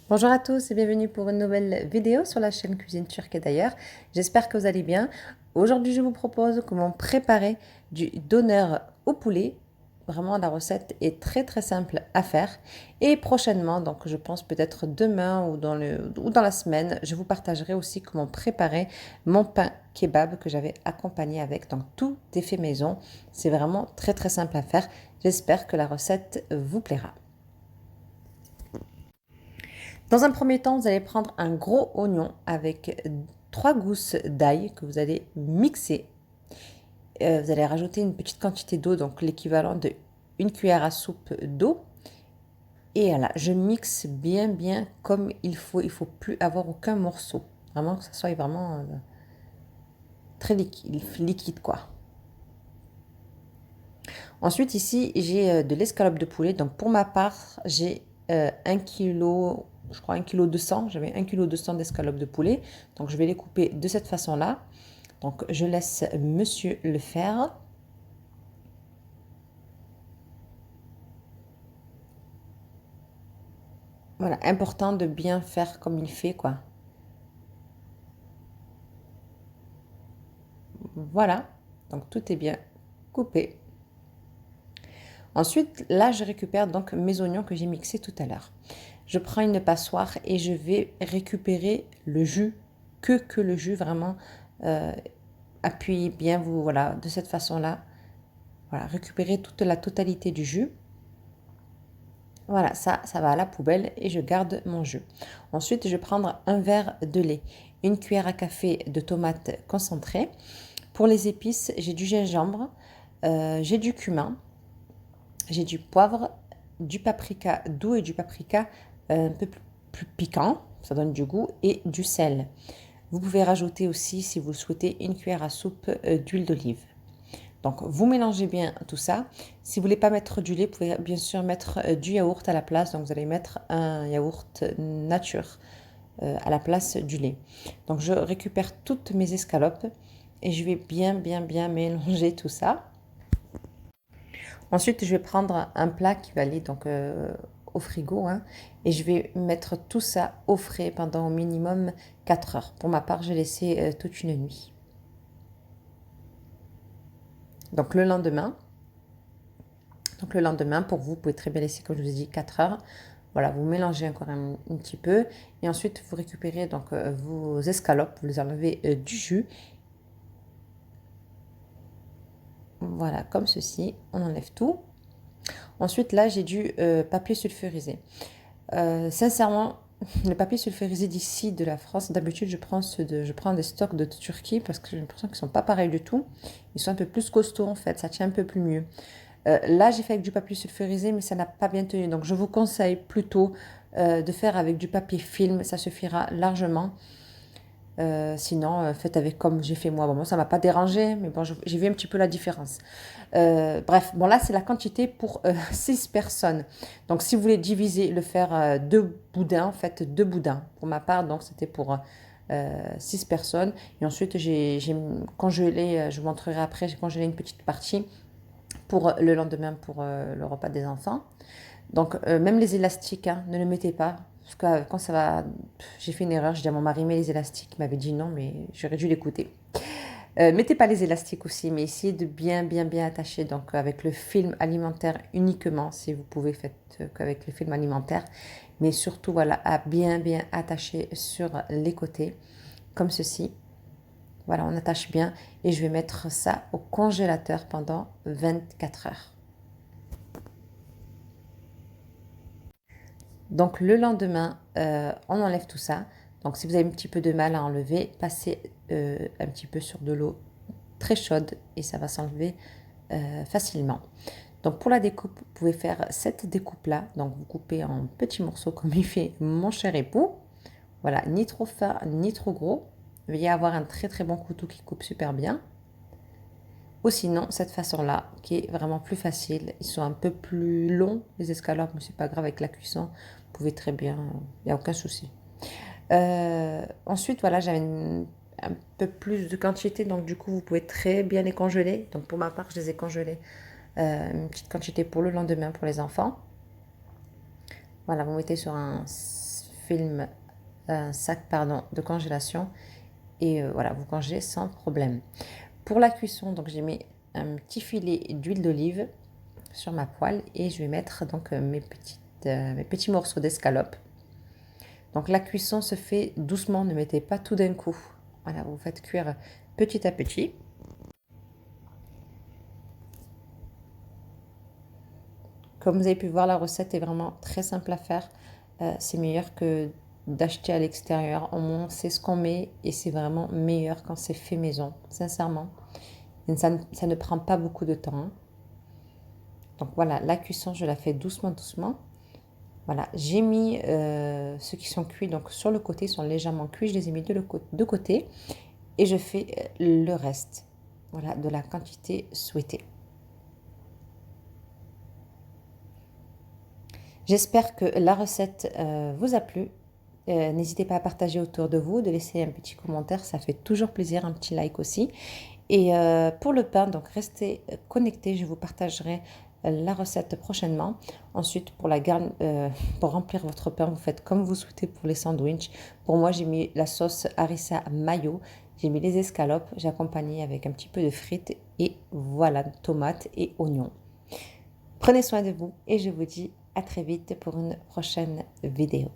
Bonjour à tous et bienvenue pour une nouvelle vidéo sur la chaîne Cuisine Turque et d'ailleurs. J'espère que vous allez bien. Aujourd'hui, je vous propose comment préparer du doner au poulet. Vraiment, la recette est très très simple à faire. Et prochainement, donc je pense peut-être demain ou dans la semaine, je vous partagerai aussi comment préparer mon pain kebab que j'avais accompagné avec. Donc tout est fait maison. C'est vraiment très très simple à faire. J'espère que la recette vous plaira. Dans un premier temps, vous allez prendre un gros oignon avec 3 gousses d'ail que vous allez mixer. Vous allez rajouter une petite quantité d'eau, donc l'équivalent de une cuillère à soupe d'eau. Et voilà, je mixe bien bien comme il faut. Il ne faut plus avoir aucun morceau. Vraiment que ça soit vraiment très liquide quoi. Ensuite ici, j'ai de l'escalope de poulet. Donc pour ma part, j'ai 1 kilo, je crois 1 kg 200. J'avais 1 kg 200 d'escalope de poulet. Donc je vais les couper de cette façon-là. Donc je laisse monsieur le faire. Voilà, important de bien faire comme il fait quoi. Voilà, donc tout est bien coupé. Ensuite, là, je récupère donc mes oignons que j'ai mixés tout à l'heure. Je prends une passoire et je vais récupérer le jus, que le jus vraiment. Euh, Appuyez bien vous, voilà, de cette façon-là. Voilà, récupérer toute la totalité du jus. Voilà, ça va à la poubelle et je garde mon jus. Ensuite, je vais prendre un verre de lait, une cuillère à café de tomates concentrées. Pour les épices, j'ai du gingembre, j'ai du cumin, j'ai du poivre, du paprika doux et du paprika un peu plus piquant, ça donne du goût, et du sel. Vous pouvez rajouter aussi, si vous le souhaitez, une cuillère à soupe d'huile d'olive. Donc, vous mélangez bien tout ça. Si vous ne voulez pas mettre du lait, vous pouvez bien sûr mettre du yaourt à la place. Donc, vous allez mettre un yaourt nature à la place du lait. Donc, je récupère toutes mes escalopes et je vais bien mélanger tout ça. Ensuite, je vais prendre un plat qui va aller donc au frigo hein, et je vais mettre tout ça au frais pendant au minimum 4 heures. Pour ma part, j'ai laissé toute une nuit. Donc le lendemain, pour vous, vous pouvez très bien laisser, comme je vous ai dit, 4 heures. Voilà, vous mélangez encore un petit peu. Et ensuite, vous récupérez donc vos escalopes, vous les enlevez du jus. Voilà, comme ceci, on enlève tout. Ensuite, là, j'ai du papier sulfurisé. Sincèrement, le papier sulfurisé d'ici, de la France, d'habitude, je prends des stocks de Turquie parce que j'ai l'impression qu'ils ne sont pas pareils du tout. Ils sont un peu plus costauds en fait, ça tient un peu plus mieux. Là, j'ai fait avec du papier sulfurisé, mais ça n'a pas bien tenu. Donc, je vous conseille plutôt de faire avec du papier film. Ça suffira largement. Sinon, faites avec comme j'ai fait moi. Bon, moi, ça m'a pas dérangé, mais bon, j'ai vu un petit peu la différence. Bref, bon là, c'est la quantité pour 6 personnes. Donc, si vous voulez diviser, le faire deux boudins, faites deux boudins. Pour ma part, donc, c'était pour 6 personnes. Et ensuite, j'ai congelé, je vous montrerai après, j'ai congelé une petite partie pour le lendemain pour le repas des enfants. Donc, même les élastiques, hein, ne le mettez pas. Parce que quand ça va. J'ai fait une erreur, j'ai dit à mon mari, mets les élastiques. Il m'avait dit non, mais j'aurais dû l'écouter. Mettez pas les élastiques aussi, mais essayez de bien attacher. Donc, avec le film alimentaire uniquement, si vous pouvez, faites qu'avec le film alimentaire. Mais surtout, voilà, à bien attacher sur les côtés, comme ceci. Voilà, on attache bien. Et je vais mettre ça au congélateur pendant 24 heures. Donc le lendemain, on enlève tout ça. Donc si vous avez un petit peu de mal à enlever, passez un petit peu sur de l'eau très chaude et ça va s'enlever facilement. Donc pour la découpe, vous pouvez faire cette découpe-là. Donc vous coupez en petits morceaux comme il fait mon cher époux. Voilà, ni trop fin, ni trop gros. Veuillez avoir un très bon couteau qui coupe super bien. Ou sinon, cette façon-là, qui est vraiment plus facile. Ils sont un peu plus longs, les escalopes, mais c'est pas grave avec la cuisson. Vous pouvez très bien, il n'y a aucun souci. Ensuite, voilà, j'avais un peu plus de quantité, donc du coup, vous pouvez très bien les congeler. Donc pour ma part, je les ai congelés une petite quantité pour le lendemain pour les enfants. Voilà, vous mettez sur un film, un sac pardon, de congélation et voilà, vous congélez sans problème. Pour la cuisson, donc j'ai mis un petit filet d'huile d'olive sur ma poêle et je vais mettre donc mes petits morceaux d'escalope. Donc la cuisson se fait doucement, ne mettez pas tout d'un coup. Voilà, vous faites cuire petit à petit. Comme vous avez pu voir, la recette est vraiment très simple à faire. C'est meilleur que d'acheter à l'extérieur. Au moins, c'est ce qu'on met et c'est vraiment meilleur quand c'est fait maison, sincèrement. Et ça ne prend pas beaucoup de temps. Donc voilà, la cuisson, je la fais doucement, doucement. Voilà, j'ai mis ceux qui sont cuits donc sur le côté, sont légèrement cuits. Je les ai mis de côté et je fais le reste. Voilà, de la quantité souhaitée. J'espère que la recette vous a plu. N'hésitez pas à partager autour de vous, de laisser un petit commentaire, ça fait toujours plaisir, un petit like aussi. Et pour le pain, donc restez connectés, je vous partagerai la recette prochainement. Ensuite, pour remplir votre pain, vous faites comme vous souhaitez pour les sandwichs. Pour moi, j'ai mis la sauce harissa mayo, j'ai mis les escalopes, j'ai accompagné avec un petit peu de frites et voilà, tomates et oignons. Prenez soin de vous et je vous dis à très vite pour une prochaine vidéo.